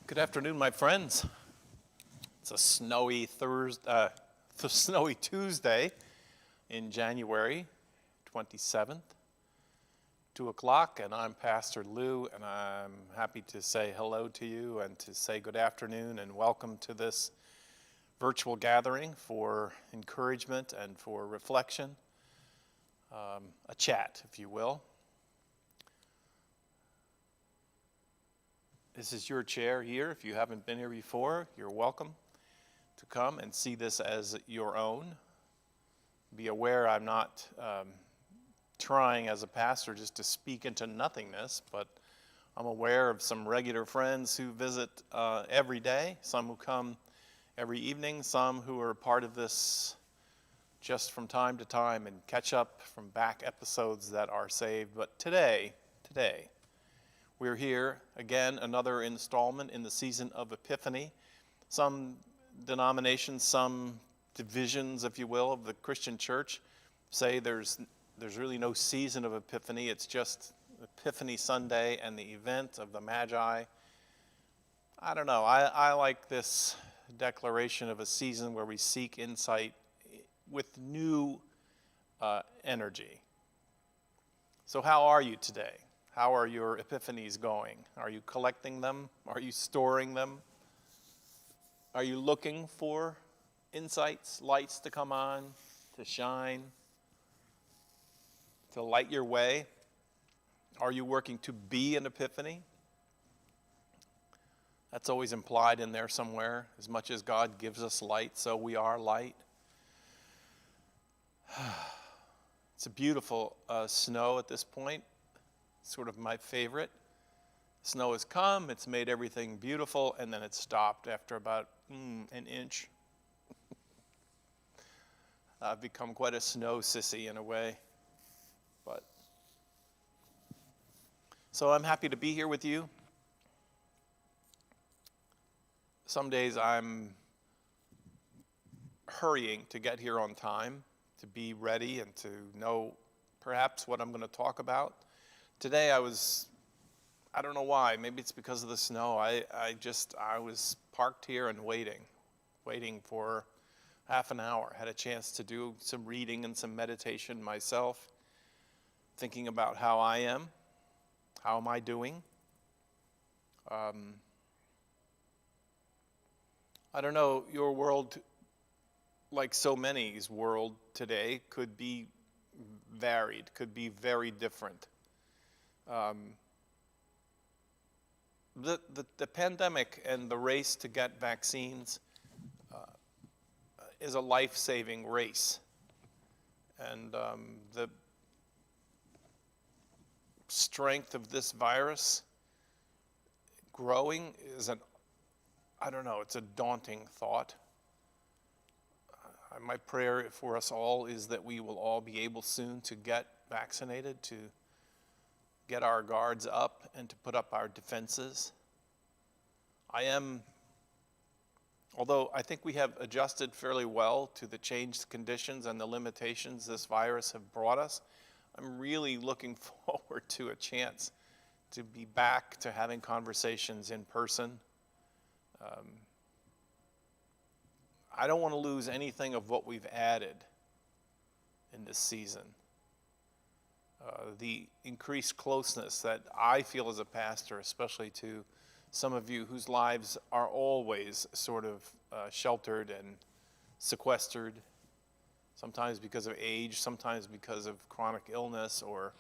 Good afternoon, my friends. It's a snowy snowy Tuesday in January 27th, 2 o'clock, and I'm Pastor Lou, and I'm happy to say hello to you and to say good afternoon and welcome to this virtual gathering for encouragement and for reflection, a chat, if you will. This is your chair here. If you haven't been here before, you're welcome to come and see this as your own. Be aware I'm not trying as a pastor just to speak into nothingness, but I'm aware of some regular friends who visit every day, some who come every evening, some who are part of this just from time to time and catch up from back episodes that are saved. But today, we're here again, another installment in the season of Epiphany. Some denominations, some divisions, if you will, of the Christian church say there's really no season of Epiphany. It's just Epiphany Sunday and the event of the Magi. I don't know. I like this declaration of a season where we seek insight with new energy. So how are you today? How are your epiphanies going? Are you collecting them? Are you storing them? Are you looking for insights, lights to come on, to shine, to light your way? Are you working to be an epiphany? That's always implied in there somewhere. As much as God gives us light, so we are light. It's a beautiful snow at this point. Sort of my favorite. Snow has come, it's made everything beautiful, and then it stopped after about an inch. I've become quite a snow sissy in a way. So I'm happy to be here with you. Some days I'm hurrying to get here on time, to be ready and to know perhaps what I'm going to talk about. Today I don't know why, maybe it's because of the snow, I was parked here and waiting for half an hour. Had a chance to do some reading and some meditation myself, thinking about how I am, how am I doing. I don't know, your world, like so many's world today, could be varied, could be very different. The pandemic and the race to get vaccines is a life-saving race. And the strength of this virus growing is it's a daunting thought. My prayer for us all is that we will all be able soon to get vaccinated, to get our guards up and to put up our defenses. Although I think we have adjusted fairly well to the changed conditions and the limitations this virus have brought us, I'm really looking forward to a chance to be back to having conversations in person. I don't want to lose anything of what we've added in this season. The increased closeness that I feel as a pastor, especially to some of you whose lives are always sort of sheltered and sequestered, sometimes because of age, sometimes because of chronic illness, or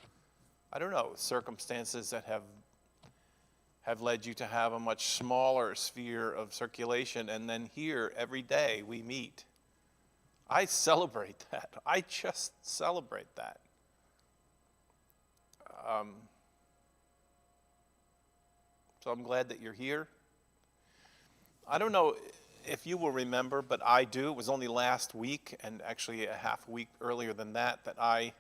circumstances that have led you to have a much smaller sphere of circulation, and then here every day we meet. I celebrate that. I just celebrate that. So I'm glad that you're here. I don't know if you will remember, but I do. It was only last week, and actually a half week earlier than that I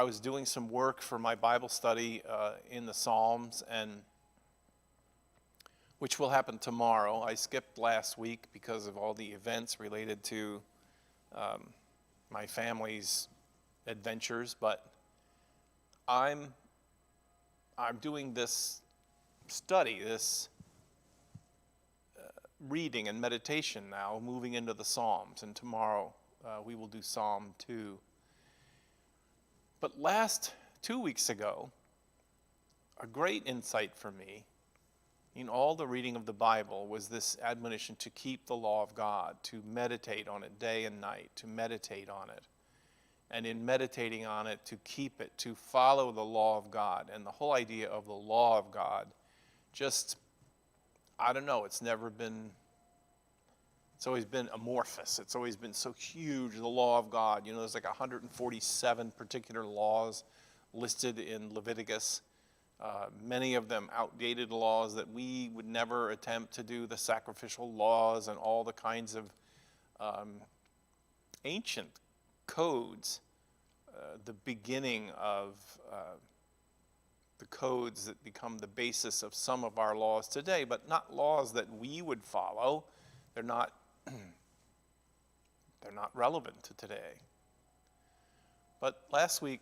was doing some work for my Bible study in the Psalms, and which will happen tomorrow. I skipped last week because of all the events related to my family's adventures, but I'm doing this study, this reading and meditation now, moving into the Psalms, and tomorrow we will do Psalm 2. But 2 weeks ago, a great insight for me in all the reading of the Bible was this admonition to keep the law of God, to meditate on it day and night, to meditate on it. And in meditating on it, to keep it, to follow the law of God. And the whole idea of the law of God, just, I don't know, it's always been amorphous. It's always been so huge, the law of God. There's like 147 particular laws listed in Leviticus. Many of them outdated laws that we would never attempt to do, the sacrificial laws and all the kinds of ancient codes, the beginning of the codes that become the basis of some of our laws today, but not laws that we would follow. They're not relevant to today. But last week,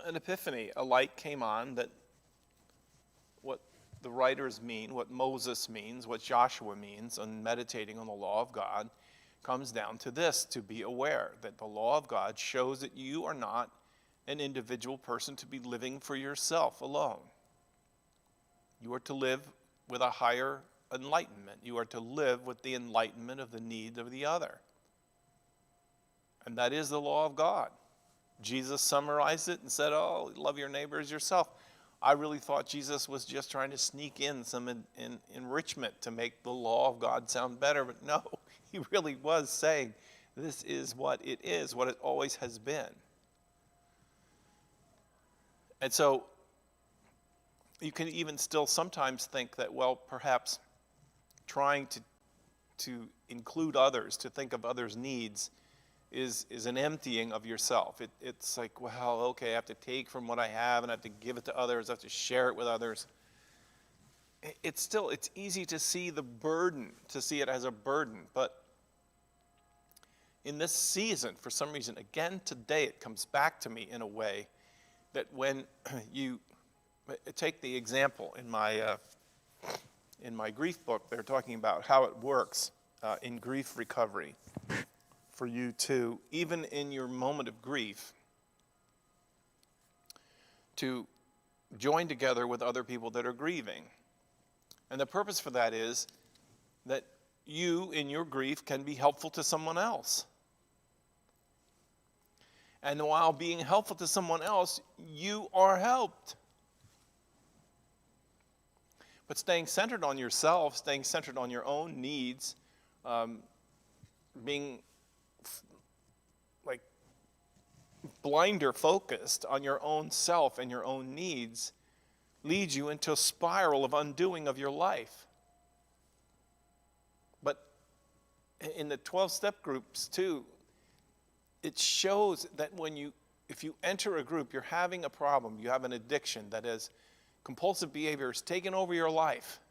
an epiphany, a light came on that what the writers mean, what Moses means, what Joshua means on meditating on the law of God comes down to this: to be aware that the law of God shows that you are not an individual person to be living for yourself alone. You are to live with a higher enlightenment. You are to live with the enlightenment of the need of the other. And that is the law of God. Jesus summarized it and said, love your neighbor as yourself. I really thought Jesus was just trying to sneak in some enrichment to make the law of God sound better, but no, he really was saying this is what it is, what it always has been. And so you can even still sometimes think that, well, perhaps trying to include others, to think of others' needs, is an emptying of yourself. It's like, well, okay, I have to take from what I have and I have to give it to others, I have to share it with others. It's easy to see the burden, to see it as a burden, but in this season, for some reason, again today, it comes back to me in a way that when you take the example in my grief book, they're talking about how it works in grief recovery. For you to, even in your moment of grief, to join together with other people that are grieving. And the purpose for that is that you, in your grief, can be helpful to someone else. And while being helpful to someone else, you are helped. But staying centered on yourself, staying centered on your own needs, being like blinder focused on your own self and your own needs leads you into a spiral of undoing of your life. But in the 12-step groups too, it shows that if you enter a group, you're having a problem, you have an addiction that has compulsive behaviors taken over your life.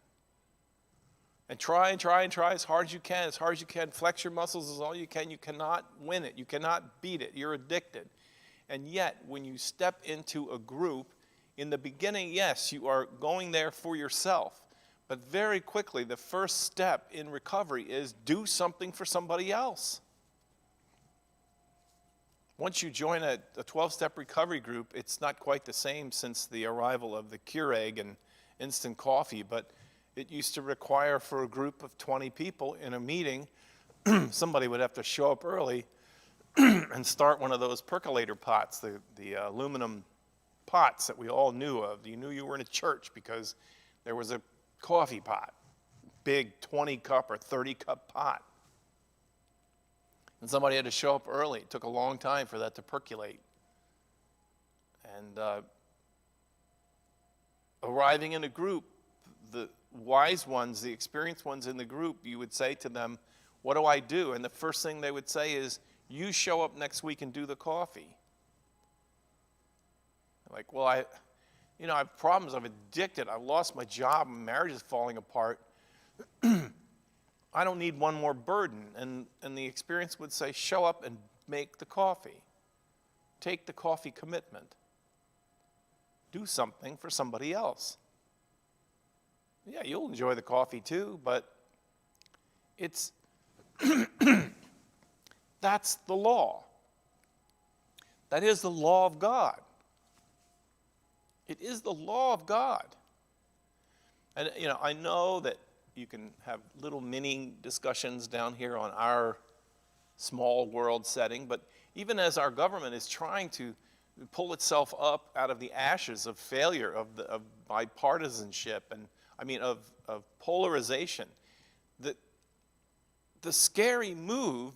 And try as hard as you can, flex your muscles as all you can. You cannot win it. You cannot beat it. You're addicted. And yet, when you step into a group, in the beginning, yes, you are going there for yourself. But very quickly, the first step in recovery is do something for somebody else. Once you join a 12-step recovery group, it's not quite the same since the arrival of the Keurig and instant coffee, but it used to require for a group of 20 people in a meeting, somebody would have to show up early and start one of those percolator pots, the aluminum pots that we all knew of. You knew you were in a church because there was a coffee pot, big 20-cup or 30-cup pot. And somebody had to show up early. It took a long time for that to percolate. And arriving in a group, the wise ones, the experienced ones in the group, you would say to them, what do I do? And the first thing they would say is, you show up next week and do the coffee. Like, well, I have problems. I'm addicted. I've lost my job. My marriage is falling apart. I don't need one more burden. And the experience would say, show up and make the coffee. Take the coffee commitment. Do something for somebody else. Yeah, you'll enjoy the coffee too, but it's that's the law. That is the law of God. It is the law of God. And, I know that you can have little mini discussions down here on our small world setting, but even as our government is trying to pull itself up out of the ashes of failure, of bipartisanship, and of polarization, the scary move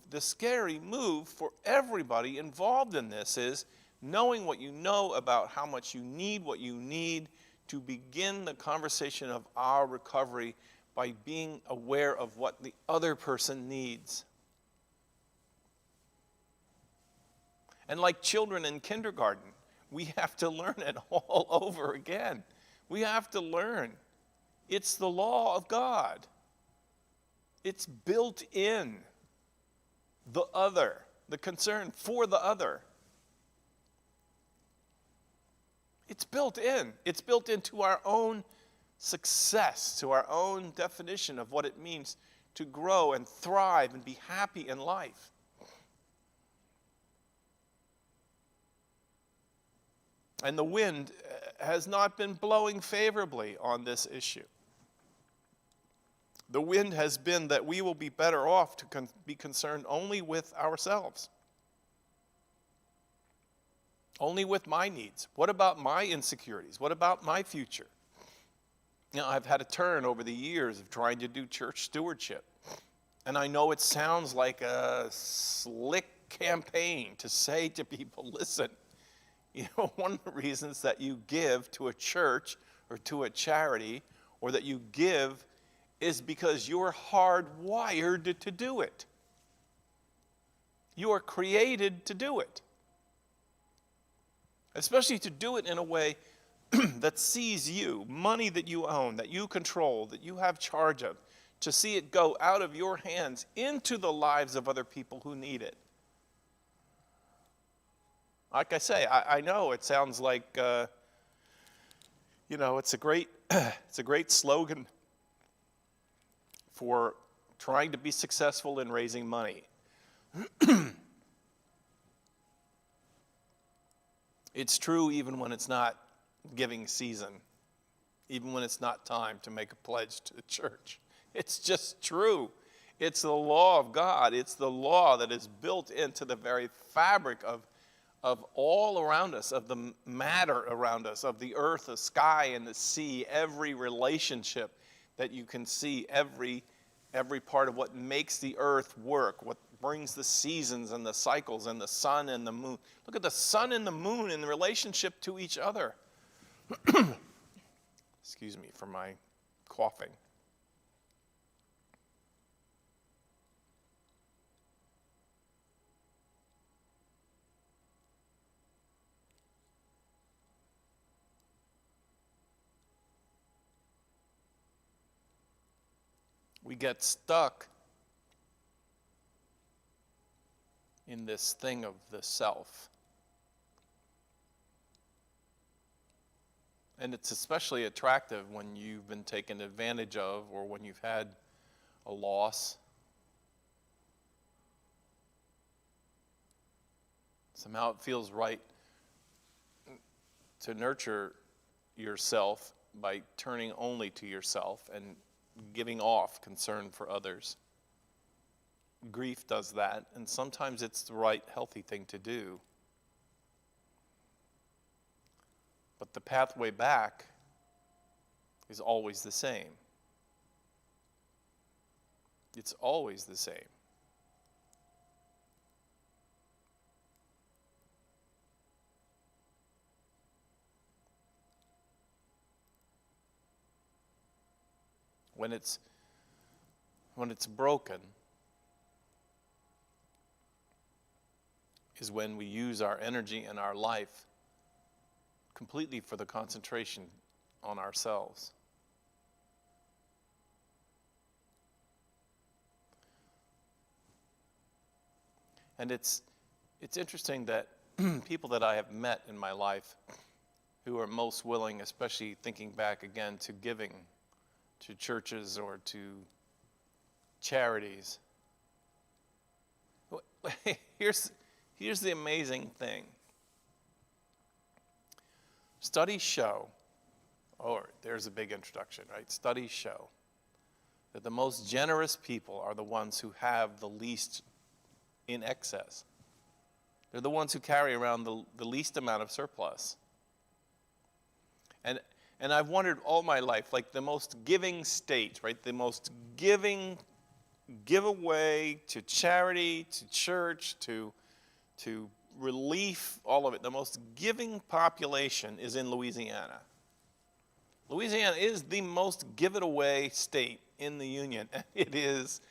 for everybody involved in this is knowing what you know about how much you need what you need to begin the conversation of our recovery by being aware of what the other person needs. And like children in kindergarten, we have to learn it all over again. We have to learn. It's the law of God. It's built in. The other, the concern for the other. It's built in. It's built into our own success, to our own definition of what it means to grow and thrive and be happy in life. And the wind has not been blowing favorably on this issue. The wind has been that we will be better off to be concerned only with ourselves. Only with my needs. What about my insecurities? What about my future? I've had a turn over the years of trying to do church stewardship. And I know it sounds like a slick campaign to say to people, listen, one of the reasons that you give to a church or to a charity or that you give is because you're hardwired to do it. You are created to do it. Especially to do it in a way that sees you, money that you own, that you control, that you have charge of, to see it go out of your hands into the lives of other people who need it. Like I say, I know it sounds like, it's a great slogan for trying to be successful in raising money. It's true even when it's not giving season, even when it's not time to make a pledge to the church. It's just true. It's the law of God. It's the law that is built into the very fabric of all around us, of the matter around us, of the earth, the sky, and the sea, every relationship that you can see, every part of what makes the earth work, what brings the seasons and the cycles and the sun and the moon. Look at the sun and the moon in relationship to each other. Excuse me for my coughing. We get stuck in this thing of the self. And it's especially attractive when you've been taken advantage of or when you've had a loss. Somehow it feels right to nurture yourself by turning only to yourself and giving off concern for others. Grief does that, and sometimes it's the right, healthy thing to do. But the pathway back is always the same. It's always the same. When it's broken is when we use our energy and our life completely for the concentration on ourselves. And it's interesting that people that I have met in my life who are most willing, especially thinking back again to giving to churches or to charities. Here's the amazing thing. Studies show, there's a big introduction, right? Studies show that the most generous people are the ones who have the least in excess. They're the ones who carry around the least amount of surplus. And I've wondered all my life, like the most giving state, right? The most giving, give away to charity, to church, to relief, all of it. The most giving population is in Louisiana. Louisiana is the most give it away state in the Union. And it is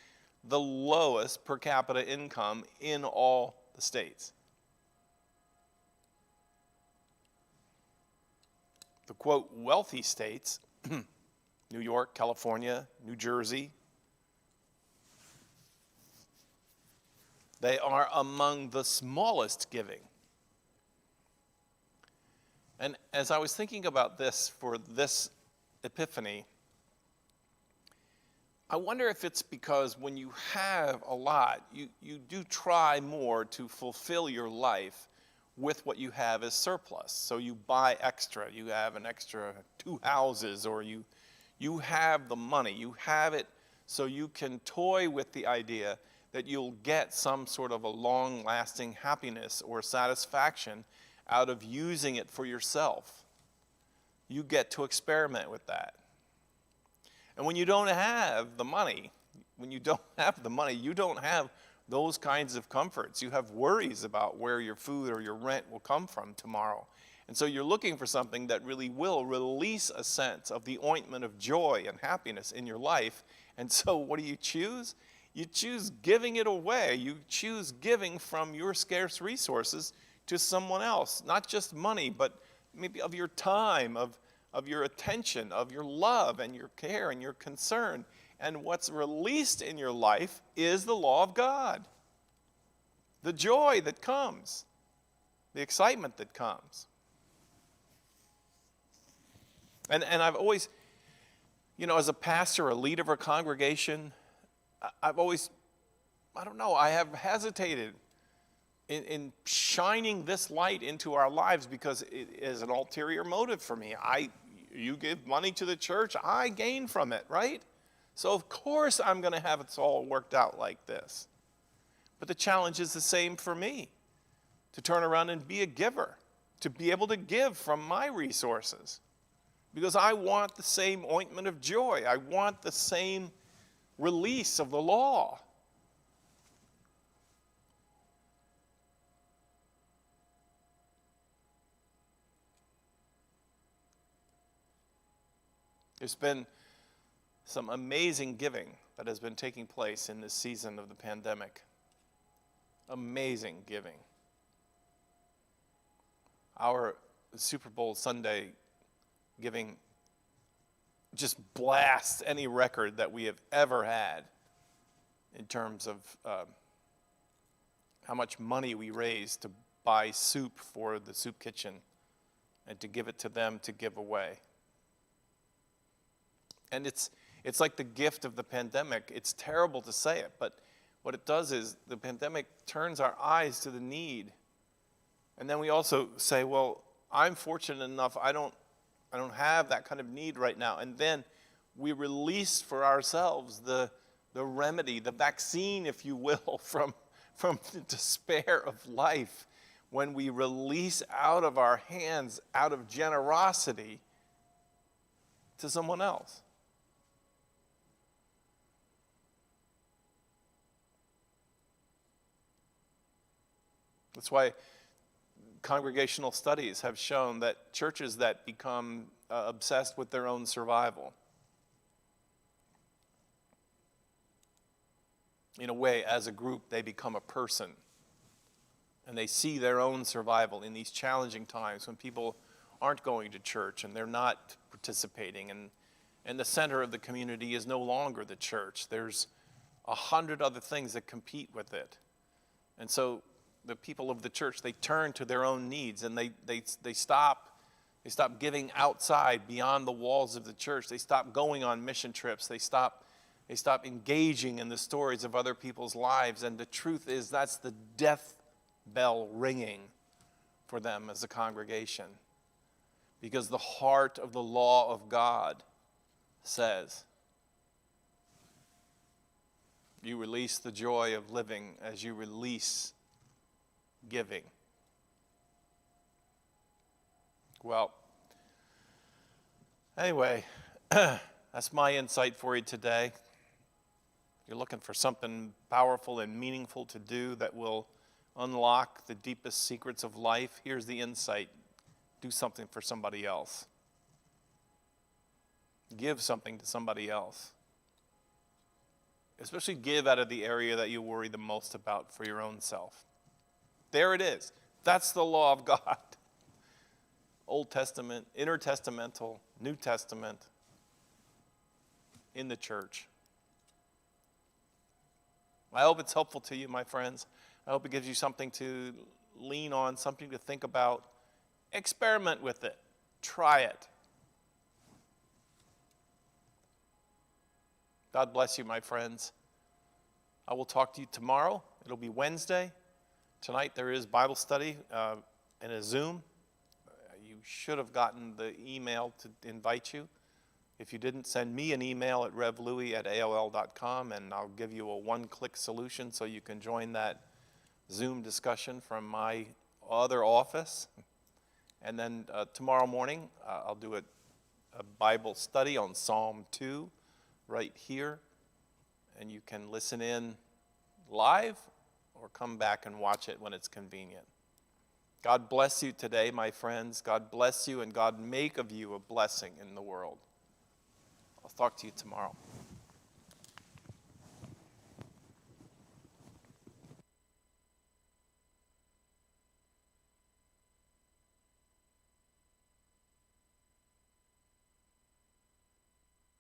the lowest per capita income in all the states. The quote, wealthy states, New York, California, New Jersey, they are among the smallest giving. And as I was thinking about this for this epiphany, I wonder if it's because when you have a lot, you do try more to fulfill your life with what you have as surplus. So you buy extra. You have an extra 2 houses, or you have the money. You have it so you can toy with the idea that you'll get some sort of a long-lasting happiness or satisfaction out of using it for yourself. You get to experiment with that. And when you don't have the money, you don't have those kinds of comforts. You have worries about where your food or your rent will come from tomorrow. And so you're looking for something that really will release a sense of the ointment of joy and happiness in your life. And so what do you choose? You choose giving it away. You choose giving from your scarce resources to someone else. Not just money, but maybe of your time, of your attention, of your love and your care and your concern. And what's released in your life is the law of God. The joy that comes, the excitement that comes. And I've always, as a pastor, a leader of a congregation, I've always, I have hesitated in shining this light into our lives because it is an ulterior motive for me. You give money to the church, I gain from it, right? So of course I'm going to have it all worked out like this. But the challenge is the same for me, to turn around and be a giver, to be able to give from my resources. Because I want the same ointment of joy. I want the same release of the law. There's been some amazing giving that has been taking place in this season of the pandemic. Amazing giving. Our Super Bowl Sunday giving just blasts any record that we have ever had in terms of how much money we raised to buy soup for the soup kitchen and to give it to them to give away. And it's like the gift of the pandemic. It's terrible to say it, but what it does is the pandemic turns our eyes to the need. And then we also say, well, I'm fortunate enough, I don't have that kind of need right now. And then we release for ourselves the remedy, the vaccine, if you will, from the despair of life, when we release out of our hands, out of generosity, to someone else. That's why congregational studies have shown that churches that become obsessed with their own survival, in a way, as a group, they become a person. And they see their own survival in these challenging times when people aren't going to church and they're not participating. And the center of the community is no longer the church. There's 100 other things that compete with it. And so the people of the church, they turn to their own needs and they stop They stop giving outside beyond the walls of the church. They stop going on mission trips. They stop engaging in the stories of other people's lives. And the truth is, that's the death bell ringing for them as a congregation. Because the heart of the law of God says, you release the joy of living as you release giving. Well, anyway, that's my insight for you today. You're looking for something powerful and meaningful to do that will unlock the deepest secrets of life. Here's the insight. Do something for somebody else. Give something to somebody else. Especially give out of the area that you worry the most about for your own self. There it is. That's the law of God. Old Testament, intertestamental, New Testament, in the church. I hope it's helpful to you, my friends. I hope it gives you something to lean on, something to think about. Experiment with it. Try it. God bless you, my friends. I will talk to you tomorrow. It'll be Wednesday. Tonight there is Bible study in a Zoom. You should have gotten the email to invite you. If you didn't, send me an email at revlouis@aol.com, and I'll give you a one-click solution so you can join that Zoom discussion from my other office. And then tomorrow morning, I'll do a Bible study on Psalm 2 right here. And you can listen in live or come back and watch it when it's convenient. God bless you today, my friends. God bless you, and God make of you a blessing in the world. I'll talk to you tomorrow.